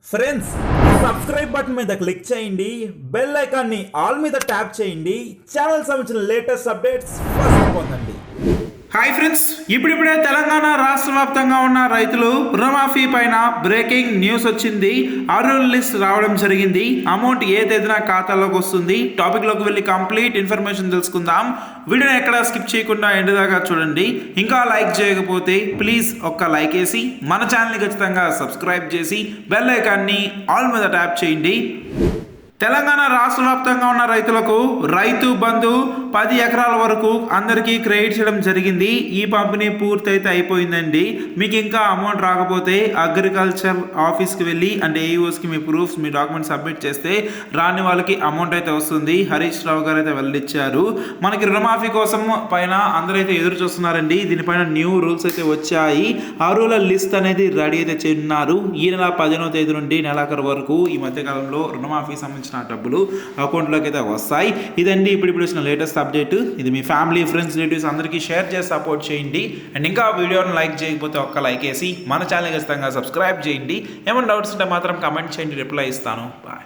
Friends subscribe button మీద click చేయండి, bell ఐకాన్ని ఆల్ మీద ట్యాప్ చేయండి. ఛానల్ సంబంధించిన లేటెస్ట్ అప్డేట్స్ ఫస్ట్ పొందండి. హాయ్ ఫ్రెండ్స్, ఇప్పుడిప్పుడే తెలంగాణ రాష్ట్ర వ్యాప్తంగా ఉన్న రైతులు రుణమాఫీ పైన బ్రేకింగ్ న్యూస్ వచ్చింది. అర్హుల లిస్ట్ రావడం జరిగింది. అమౌంట్ ఏ తేదీన ఖాతాలోకి వస్తుంది, టాపిక్లోకి వెళ్ళి కంప్లీట్ ఇన్ఫర్మేషన్ తెలుసుకుందాం. వీడియోని ఎక్కడా స్కిప్ చేయకుండా ఎండ్ దాకా చూడండి. ఇంకా లైక్ చేయకపోతే ప్లీజ్ ఒక్క లైక్ వేసి మన ఛానల్ని ఖచ్చితంగా సబ్స్క్రైబ్ చేసి బెల్ ఐకాన్ని ఆల్ మీద ట్యాప్ చేయండి. తెలంగాణ రాష్ట్ర వ్యాప్తంగా ఉన్న రైతులకు రైతు బంధు 10 ఎకరాల వరకు అందరికీ క్రెడిట్ చేయడం జరిగింది. ఈ పంపిణీ పూర్తయితే అయిపోయిందండి. మీకు ఇంకా అమౌంట్ రాకపోతే అగ్రికల్చర్ ఆఫీస్కి వెళ్ళి అంటే ఏఈఓస్కి మీ ప్రూఫ్స్ మీ డాక్యుమెంట్స్ సబ్మిట్ చేస్తే రాని వాళ్ళకి అమౌంట్ అయితే వస్తుంది. హరీష్ రావు గారు అయితే వెల్లడించారు. మనకి రుణమాఫీ కోసం పైన అందరైతే ఎదురు చూస్తున్నారండి. దీనిపైన న్యూ రూల్స్ అయితే వచ్చాయి. అర్హుల లిస్ట్ అనేది రెడీ అయితే చేస్తున్నారు. ఈ నెల 15వ తేదీ నుండి నెలాఖరు వరకు ఈ మధ్యకాలంలో రుణమాఫీ సంబంధించిన డబ్బులు అకౌంట్లోకి అయితే వస్తాయి. ఇదండి ఇప్పుడు వచ్చిన లేటెస్ట్ అప్డేట్. ఇది మీ ఫ్యామిలీ ఫ్రెండ్స్ రిలేటివ్స్ అందరికీ షేర్ చేసి సపోర్ట్ చేయండి. అండ్ ఇంకా వీడియోని లైక్ చేయకపోతే ఒక్క లైక్ వేసి మన ఛానల్ ఖచ్చితంగా సబ్స్క్రైబ్ చేయండి. ఏమైనా డౌట్స్ ఉంటే మాత్రం కమెంట్ చేయండి, రిప్లై ఇస్తాను. బాయ్.